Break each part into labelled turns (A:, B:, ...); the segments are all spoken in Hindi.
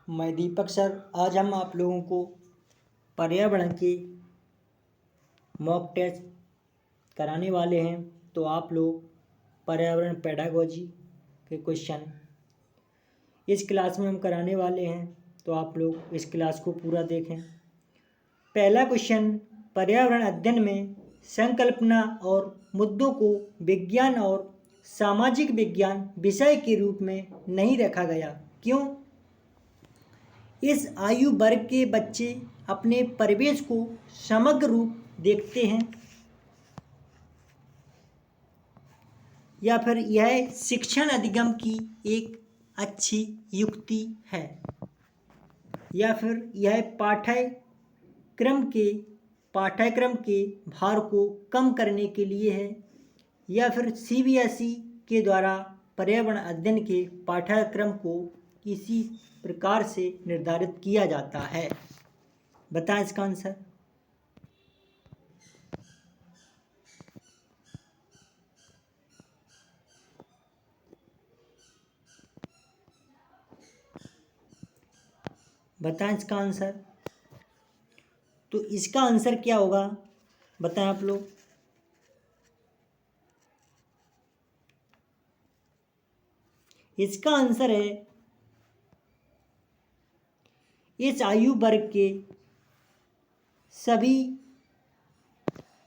A: मैं दीपक सर। आज हम आप लोगों को पर्यावरण के मॉक टेस्ट कराने वाले हैं। तो आप लोग पर्यावरण पेडागोजी के क्वेश्चन इस क्लास में हम कराने वाले हैं, तो आप लोग इस क्लास को पूरा देखें। पहला क्वेश्चन, पर्यावरण अध्ययन में संकल्पना और मुद्दों को विज्ञान और सामाजिक विज्ञान विषय के रूप में नहीं रखा गया, क्यों? इस आयु वर्ग के बच्चे अपने परिवेश को समग्र रूप देखते हैं, या फिर यह शिक्षण अधिगम की एक अच्छी युक्ति है, या फिर यह पाठ्यक्रम के भार को कम करने के लिए है, या फिर CBSE के द्वारा पर्यावरण अध्ययन के पाठ्यक्रम को इसी प्रकार से निर्धारित किया जाता है। बताएं इसका आंसर। बताएं इसका आंसर। तो इसका आंसर क्या होगा, बताएं आप लोग। इसका आंसर है, इस आयु वर्ग के सभी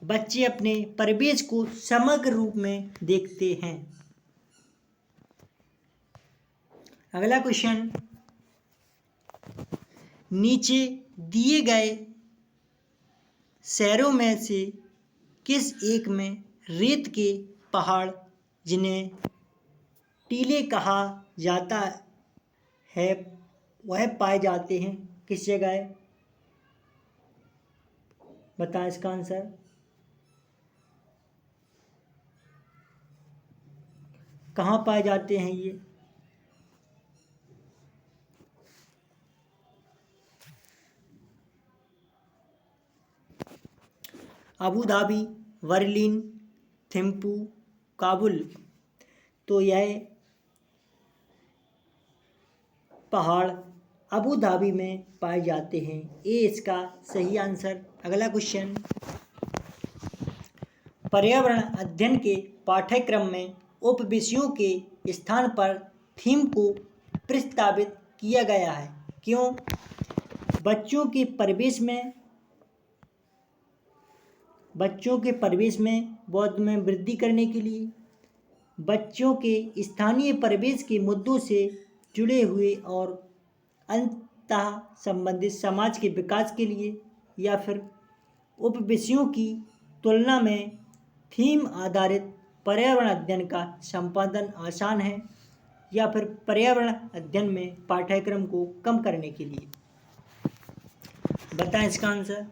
A: बच्चे अपने परिवेश को समग्र रूप में देखते हैं। अगला क्वेश्चन, नीचे दिए गए शहरों में से किस एक में रेत के पहाड़, जिन्हें टीले कहा जाता है, वह पाए जाते हैं? किस जगह है? बताएं इसका आंसर। कहाँ पाए जाते हैं ये? Abu Dhabi, Berlin, Thimphu, Kabul. तो यह पहाड़ अबू धाबी में पाए जाते हैं। ये इसका सही आंसर। अगला क्वेश्चन, पर्यावरण अध्ययन के पाठ्यक्रम में उप विषयों के स्थान पर थीम को प्रस्तावित किया गया है, क्यों? बच्चों के परिवेश में बौद्ध में वृद्धि करने के लिए, बच्चों के स्थानीय परिवेश के मुद्दों से जुड़े हुए और अंतः संबंधित समाज के विकास के लिए, या फिर उप विषयों की तुलना में थीम आधारित पर्यावरण अध्ययन का संपादन आसान है, या फिर पर्यावरण अध्ययन में पाठ्यक्रम को कम करने के लिए। बताएं इसका आंसर।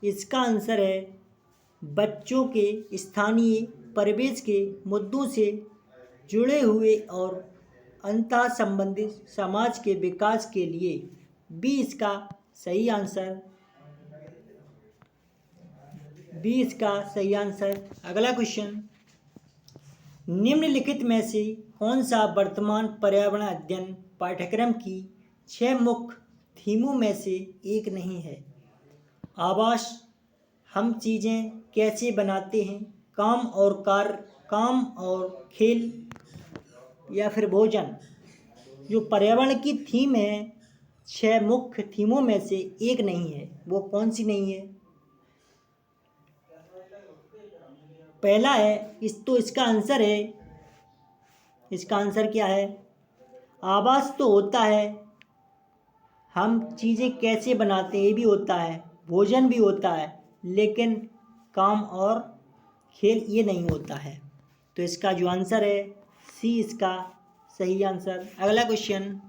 A: इसका आंसर है, बच्चों के स्थानीय परिवेश के मुद्दों से जुड़े हुए और अंतः संबंधित समाज के विकास के लिए। बी इसका सही आंसर। अगला क्वेश्चन, निम्नलिखित में से कौन सा वर्तमान पर्यावरण अध्ययन पाठ्यक्रम की 6 मुख्य थीमों में से एक नहीं है? आवास, हम चीज़ें कैसे बनाते हैं, काम और खेल, या फिर भोजन। जो पर्यावरण की थीम है 6 मुख्य थीमों में से एक नहीं है, वो कौन सी नहीं है? पहला है इसका आंसर है, इसका आंसर क्या है? आवास तो होता है, हम चीज़ें कैसे बनाते हैं ये भी होता है, भोजन भी होता है, लेकिन काम और खेल ये नहीं होता है। तो इसका जो आंसर है सी इसका सही आंसर। अगला क्वेश्चन,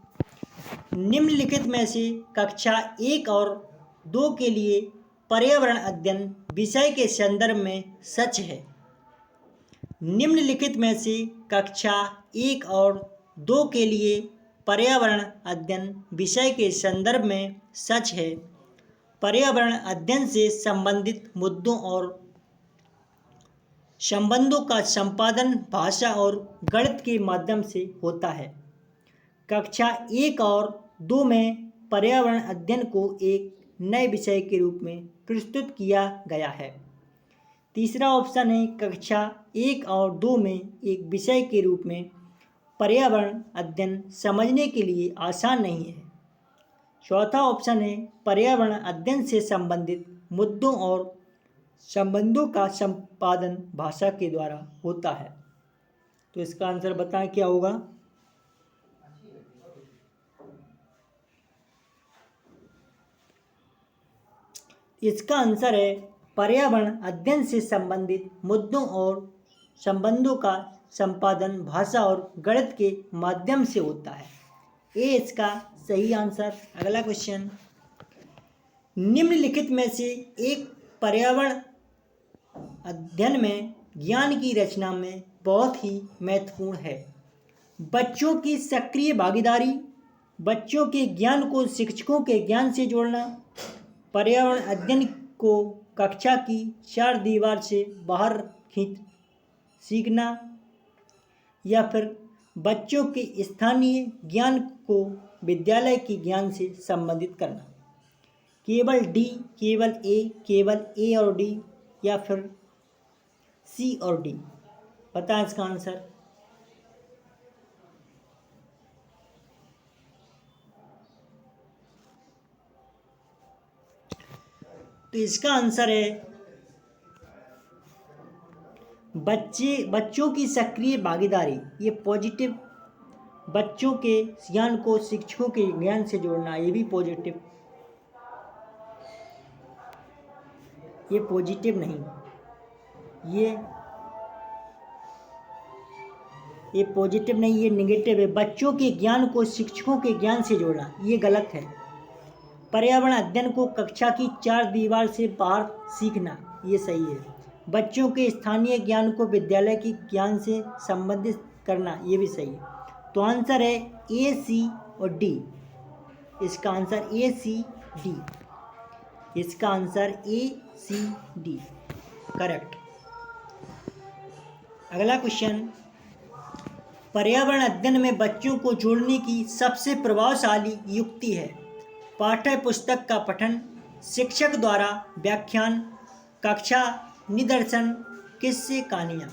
A: निम्नलिखित में से कक्षा 1 और 2 के लिए पर्यावरण अध्ययन विषय के संदर्भ में सच है? निम्नलिखित में से कक्षा 1 और 2 के लिए पर्यावरण अध्ययन विषय के संदर्भ में सच है। पर्यावरण अध्ययन से संबंधित मुद्दों और संबंधों का संपादन भाषा और गणित के माध्यम से होता है। कक्षा 1 और 2 में पर्यावरण अध्ययन को एक नए विषय के रूप में प्रस्तुत किया गया है। तीसरा ऑप्शन है कक्षा 1 और 2 में एक विषय के रूप में पर्यावरण अध्ययन समझने के लिए आसान नहीं है। चौथा ऑप्शन है पर्यावरण अध्ययन से संबंधित मुद्दों और संबंधों का संपादन भाषा के द्वारा होता है। तो इसका आंसर बताएं क्या होगा। इसका आंसर है पर्यावरण अध्ययन से संबंधित मुद्दों और संबंधों का संपादन भाषा और गणित के माध्यम से होता है। ये इसका सही आंसर। अगला क्वेश्चन, निम्नलिखित में से एक पर्यावरण अध्ययन में ज्ञान की रचना में बहुत ही महत्वपूर्ण है। बच्चों की सक्रिय भागीदारी, बच्चों के ज्ञान को शिक्षकों के ज्ञान से जोड़ना, पर्यावरण अध्ययन को कक्षा की चार दीवार से बाहर खींच सीखना, या फिर बच्चों के स्थानीय ज्ञान को विद्यालय के ज्ञान से संबंधित करना। केवल डी, केवल ए और डी, या फिर सी और डी। बताएं इसका आंसर। तो इसका आंसर है बच्चों की सक्रिय भागीदारी। ये पॉजिटिव, बच्चों के ज्ञान को शिक्षकों के ज्ञान से जोड़ना, ये भी पॉजिटिव, ये पॉजिटिव नहीं, ये पॉजिटिव नहीं, ये नेगेटिव है। बच्चों के ज्ञान को शिक्षकों के ज्ञान से जोड़ना, ये गलत है। पर्यावरण अध्ययन को कक्षा की चार दीवार से बाहर सीखना, ये सही है। बच्चों के स्थानीय ज्ञान को विद्यालय के ज्ञान से संबंधित करना, ये भी सही है। तो आंसर है ए, सी और डी। इसका आंसर ए, सी, डी। इसका answer A, C, D correct. अगला क्वेश्चन, पर्यावरण अध्ययन में बच्चों को जोड़ने की सबसे प्रभावशाली युक्ति है। पाठ्य पुस्तक का पठन, शिक्षक द्वारा व्याख्यान, कक्षा निदर्शन, किस्से कहानियाँ।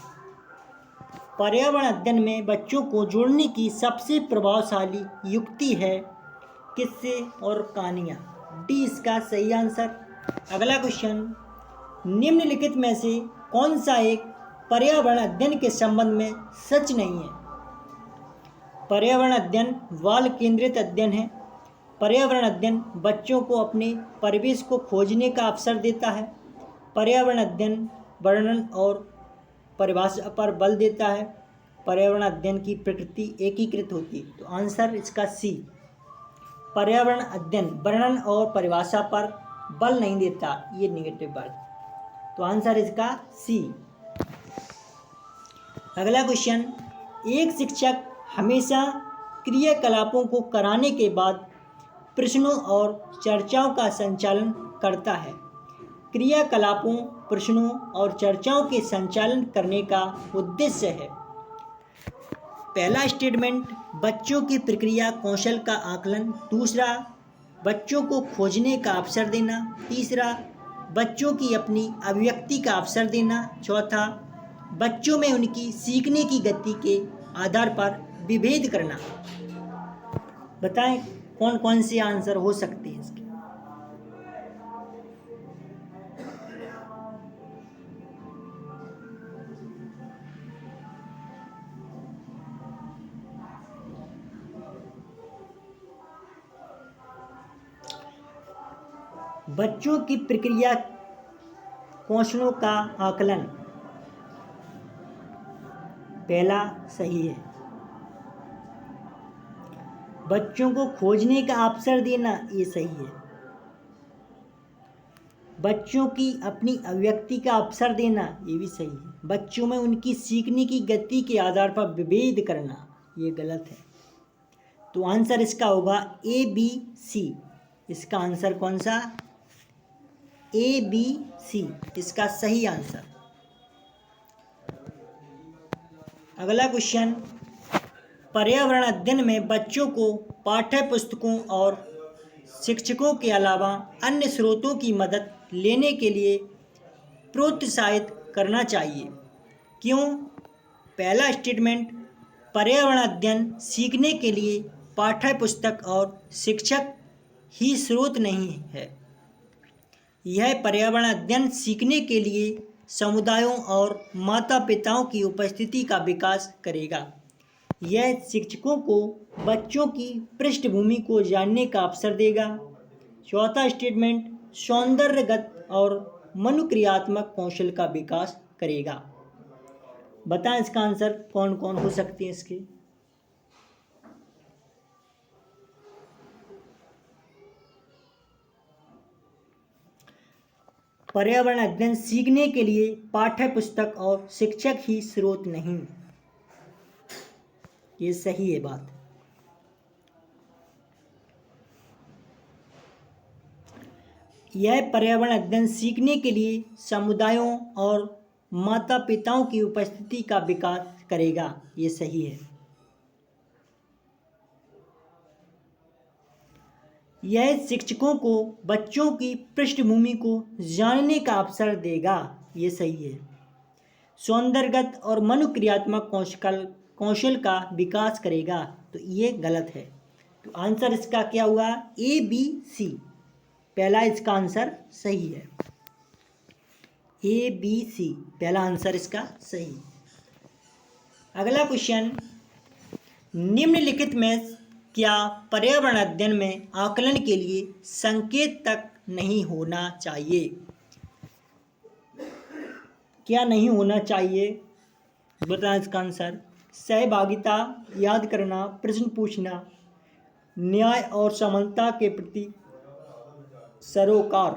A: पर्यावरण अध्ययन में बच्चों को जोड़ने की सबसे प्रभावशाली युक्ति है किस्से और कहानियाँ। डी इसका सही आंसर। अगला क्वेश्चन, निम्नलिखित में से कौन सा एक पर्यावरण अध्ययन के संबंध में सच नहीं है। पर्यावरण अध्ययन बाल केंद्रित अध्ययन है। पर्यावरण अध्ययन बच्चों को अपने परिवेश को खोजने का अवसर देता है। पर्यावरण अध्ययन वर्णन और परिभाषा पर बल देता है। पर्यावरण अध्ययन की प्रकृति एकीकृत होती है। तो आंसर इसका सी। पर्यावरण अध्ययन वर्णन और परिभाषा पर बल नहीं देता, ये नेगेटिव बात। तो आंसर इसका सी। अगला क्वेश्चन, एक शिक्षक हमेशा क्रियाकलापों को कराने के बाद प्रश्नों और चर्चाओं का संचालन करता है। क्रियाकलापों, प्रश्नों और चर्चाओं के संचालन करने का उद्देश्य है। पहला स्टेटमेंट, बच्चों की प्रक्रिया कौशल का आकलन। दूसरा, बच्चों को खोजने का अवसर देना। तीसरा, बच्चों की अपनी अभिव्यक्ति का अवसर देना। चौथा, बच्चों में उनकी सीखने की गति के आधार पर विभेद करना। बताएं कौन कौन से आंसर हो सकते हैं इसके। बच्चों की प्रक्रिया कौशलों का आकलन पहला सही है। बच्चों को खोजने का अवसर देना, ये सही है। बच्चों की अपनी अभिव्यक्ति का अवसर देना, ये भी सही है। बच्चों में उनकी सीखने की गति के आधार पर विभेद करना, ये गलत है। तो आंसर इसका होगा ए, बी, सी। इसका आंसर कौन सा? ए, बी, सी इसका सही आंसर। अगला क्वेश्चन, पर्यावरण अध्ययन में बच्चों को पाठ्य पुस्तकों और शिक्षकों के अलावा अन्य स्रोतों की मदद लेने के लिए प्रोत्साहित करना चाहिए। क्यों? पहला स्टेटमेंट, पर्यावरण अध्ययन सीखने के लिए पाठ्य पुस्तक और शिक्षक ही स्रोत नहीं है। यह पर्यावरण अध्ययन सीखने के लिए समुदायों और माता पिताओं की उपस्थिति का विकास करेगा। यह शिक्षकों को बच्चों की पृष्ठभूमि को जानने का अवसर देगा। चौथा स्टेटमेंट, सौंदर्यगत और मनोक्रियात्मक कौशल का विकास करेगा। बताएं इसका आंसर कौन कौन हो सकते हैं इसके। पर्यावरण अध्ययन सीखने के लिए पाठ्य पुस्तक और शिक्षक ही स्रोत नहीं, ये सही है बात। यह पर्यावरण अध्ययन सीखने के लिए समुदायों और माता पिताओं की उपस्थिति का विकास करेगा, ये सही है। यह शिक्षकों को बच्चों की पृष्ठभूमि को जानने का अवसर देगा, ये सही है। सौंदर्यगत और मनोक्रियात्मक कौशल का विकास करेगा, तो ये गलत है। तो आंसर इसका क्या हुआ? ए बी सी, पहला इसका आंसर सही है। ए बी सी, पहला आंसर इसका सही। अगला क्वेश्चन, निम्नलिखित में क्या पर्यावरण अध्ययन में आकलन के लिए संकेत तक नहीं होना चाहिए? क्या नहीं होना चाहिए? बताएं इसका आंसर। सहभागिता, याद करना, प्रश्न पूछना, न्याय और समानता के प्रति सरोकार।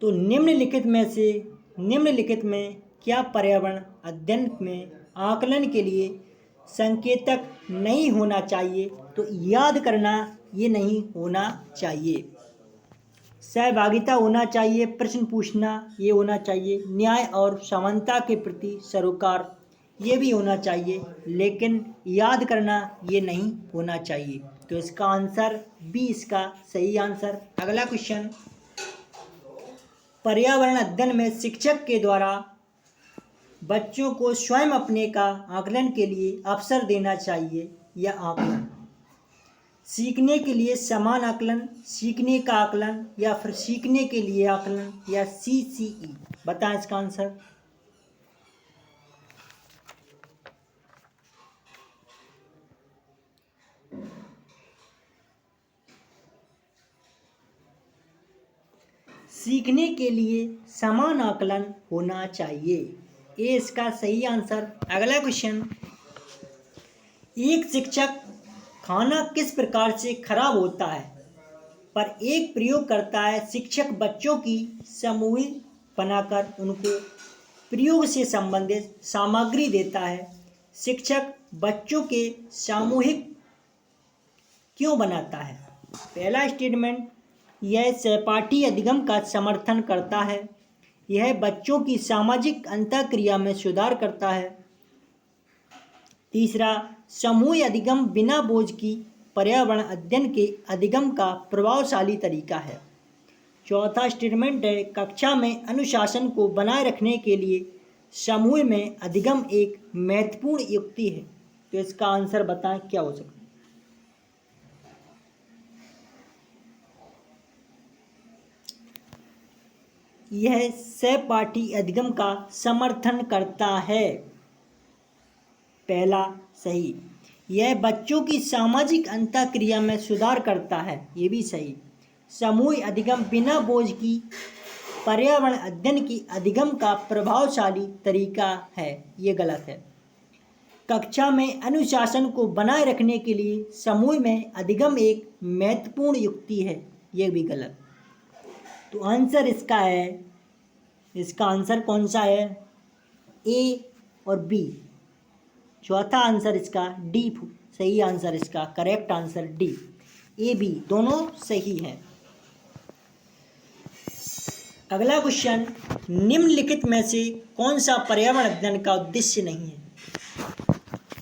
A: तो निम्नलिखित में क्या पर्यावरण अध्ययन में आकलन के लिए संकेतक नहीं होना चाहिए? तो याद करना ये नहीं होना चाहिए। सहभागिता होना चाहिए, प्रश्न पूछना ये होना चाहिए, न्याय और समानता के प्रति सरोकार ये भी होना चाहिए, लेकिन याद करना ये नहीं होना चाहिए। तो इसका आंसर बी, इसका सही आंसर। अगला क्वेश्चन, पर्यावरण अध्ययन में शिक्षक के द्वारा बच्चों को स्वयं अपने का आकलन के लिए अवसर देना चाहिए या आकलन? सीखने के लिए समान आकलन, सीखने का आकलन, या फिर सीखने के लिए आकलन, या CCE? बताएं इसका आंसर। सीखने के लिए समान आकलन होना चाहिए, ये इसका सही आंसर। अगला क्वेश्चन, एक शिक्षक खाना किस प्रकार से खराब होता है पर एक प्रयोग करता है। शिक्षक बच्चों की समूह बनाकर उनको प्रयोग से संबंधित सामग्री देता है। शिक्षक बच्चों के सामूहिक क्यों बनाता है? पहला स्टेटमेंट, यह सहपाठी अधिगम का समर्थन करता है। यह बच्चों की सामाजिक अंतःक्रिया में सुधार करता है। तीसरा, समूह अधिगम बिना बोझ की पर्यावरण अध्ययन के अधिगम का प्रभावशाली तरीका है। चौथा स्टेटमेंट है, कक्षा में अनुशासन को बनाए रखने के लिए समूह में अधिगम एक महत्वपूर्ण युक्ति है। तो इसका आंसर बताएं क्या हो सकता है? यह सहपाठी अधिगम का समर्थन करता है, पहला सही। यह बच्चों की सामाजिक अंतःक्रिया में सुधार करता है, ये भी सही। समूह अधिगम बिना बोझ की पर्यावरण अध्ययन की अधिगम का प्रभावशाली तरीका है, ये गलत है। कक्षा में अनुशासन को बनाए रखने के लिए समूह में अधिगम एक महत्वपूर्ण युक्ति है, ये भी गलत। तो आंसर इसका है, इसका आंसर कौन सा है? ए और बी। चौथा आंसर इसका डी, सही आंसर इसका, correct answer D. A B दोनों सही हैं। अगला क्वेश्चन, निम्नलिखित में से कौन सा पर्यावरण अध्ययन का उद्देश्य नहीं है?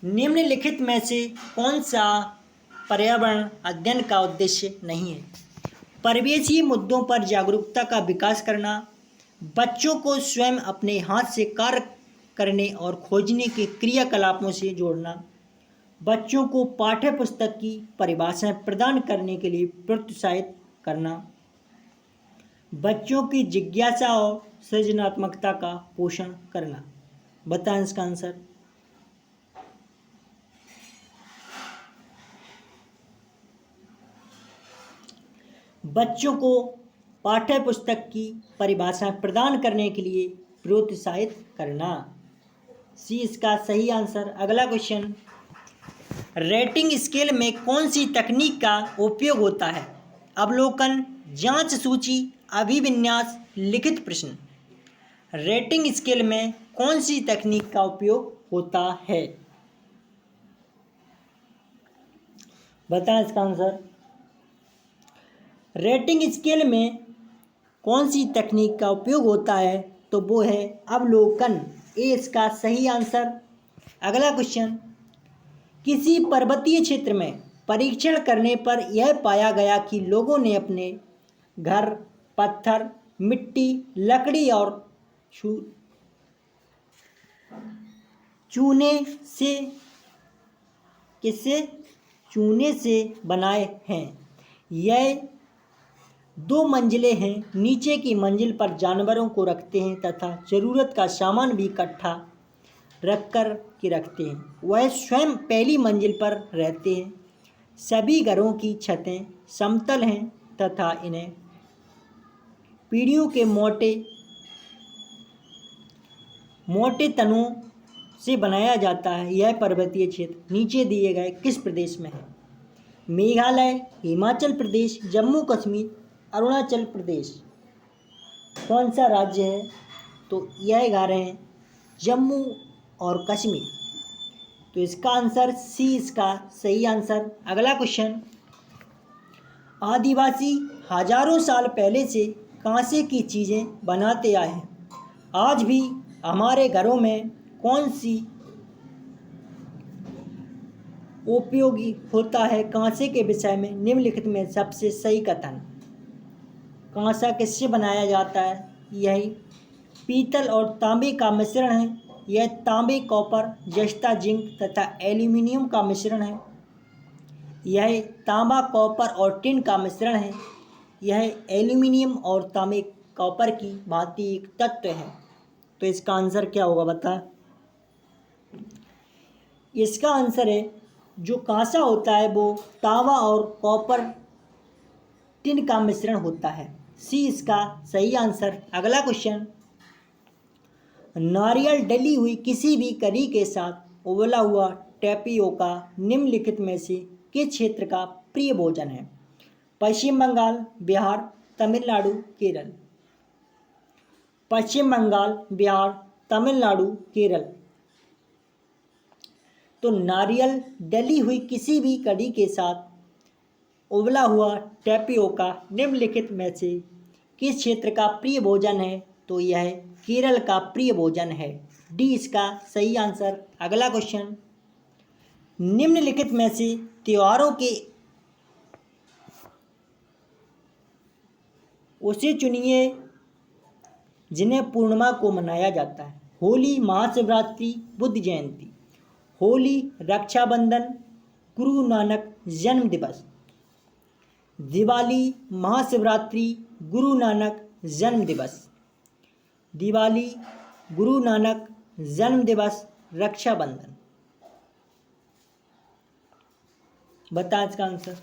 A: निम्नलिखित में से कौन सा पर्यावरण अध्ययन का उद्देश्य नहीं है? परिवेशीय मुद्दों पर जागरूकता का विकास करना, बच्चों को स्वयं अपने हाथ से कार्य करने और खोजने के क्रियाकलापों से जोड़ना, बच्चों को पाठ्य पुस्तक की परिभाषाएं प्रदान करने के लिए प्रोत्साहित करना, बच्चों की जिज्ञासा और सृजनात्मकता का पोषण करना। बताएं इसका आंसर। बच्चों को पाठ्य पुस्तक की परिभाषाएं प्रदान करने के लिए प्रोत्साहित करना, सी इसका सही आंसर। अगला क्वेश्चन, रेटिंग स्केल में कौन सी तकनीक का उपयोग होता है? अवलोकन, जांच सूची, अभिविन्यास, लिखित प्रश्न। रेटिंग स्केल में कौन सी तकनीक का उपयोग होता है? बताएं इसका आंसर। रेटिंग स्केल में कौन सी तकनीक का उपयोग होता है? तो वो है अवलोकन, ए इसका सही आंसर। अगला क्वेश्चन, किसी पर्वतीय क्षेत्र में परीक्षण करने पर यह पाया गया कि लोगों ने अपने घर पत्थर, मिट्टी, लकड़ी और चूने से बनाए हैं। यह 2 मंजिलें हैं। नीचे की मंजिल पर जानवरों को रखते हैं तथा ज़रूरत का सामान भी इकट्ठा रखते हैं। वह स्वयं पहली मंजिल पर रहते हैं। सभी घरों की छतें समतल हैं तथा इन्हें पीढ़ियों के मोटे तनों से बनाया जाता है। यह पर्वतीय क्षेत्र नीचे दिए गए किस प्रदेश में है? मेघालय, हिमाचल प्रदेश, जम्मू कश्मीर, अरुणाचल प्रदेश। कौन सा राज्य है? तो यह आ रहे हैं जम्मू और कश्मीर। तो इसका आंसर सी इसका सही आंसर। अगला क्वेश्चन, आदिवासी हजारों साल पहले से कांसे की चीज़ें बनाते आए हैं। आज भी हमारे घरों में कौन सी उपयोगी होता है? कांसे के विषय में निम्नलिखित में सबसे सही कथन। कांसा किससे बनाया जाता है? यही पीतल और तांबे का मिश्रण है। यह तांबे, कॉपर, जस्ता, जिंक तथा एल्यूमिनियम का मिश्रण है। यह तांबा, कॉपर और टिन का मिश्रण है। यह एल्यूमिनियम और तांबे कॉपर की भांति एक तत्व है। तो इसका आंसर क्या होगा बता? इसका आंसर है जो कांसा होता है वो तांबा और कॉपर टिन का मिश्रण होता है, सी इसका सही आंसर। अगला क्वेश्चन, नारियल डली हुई किसी भी करी के साथ उबला हुआ टेपियोका निम्नलिखित में से किस क्षेत्र का प्रिय भोजन है? पश्चिम बंगाल, बिहार, तमिलनाडु, केरल। पश्चिम बंगाल, बिहार, तमिलनाडु, केरल। तो नारियल डली हुई किसी भी कड़ी के साथ उबला हुआ टेपियोका निम्नलिखित में से किस क्षेत्र का प्रिय भोजन है? तो यह केरल का प्रिय भोजन है, डी इसका सही आंसर। अगला क्वेश्चन, निम्नलिखित में से त्योहारों के उसे चुनिए जिन्हें पूर्णिमा को मनाया जाता है। होली, महाशिवरात्रि, बुद्ध जयंती। होली, रक्षाबंधन, गुरु नानक जन्म दिवस। दिवाली, महाशिवरात्रि, गुरु नानक जन्म दिवस। दिवाली, गुरु नानक जन्म दिवस, रक्षाबंधन। बता इसका आंसर।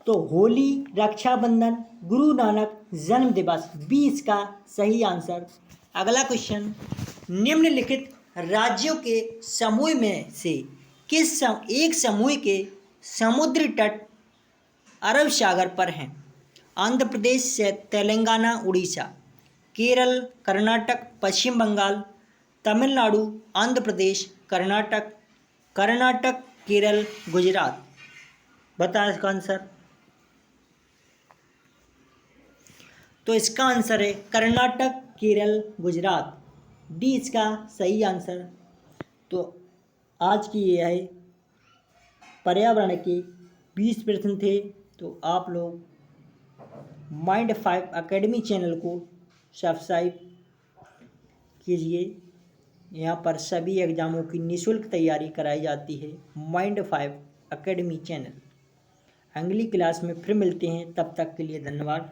A: तो होली, रक्षाबंधन, गुरु नानक जन्म दिवस, बी इसका सही आंसर। अगला क्वेश्चन, निम्नलिखित राज्यों के समूह में से एक समूह के समुद्री तट अरब सागर पर हैं? आंध्र प्रदेश से तेलंगाना, उड़ीसा। केरल, कर्नाटक, पश्चिम बंगाल, तमिलनाडु, आंध्र प्रदेश, कर्नाटक, केरल, गुजरात। बता इसका आंसर। तो इसका आंसर है कर्नाटक, केरल, गुजरात। डी इसका सही आंसर। तो आज की ये है पर्यावरण के 20 प्रश्न थे। तो आप लोग माइंड 5 अकेडमी चैनल को सब्सक्राइब कीजिए। यहाँ पर सभी एग्ज़ामों की निःशुल्क तैयारी कराई जाती है। Mind 5 academy channel. अगली क्लास में फिर मिलते हैं, तब तक के लिए धन्यवाद।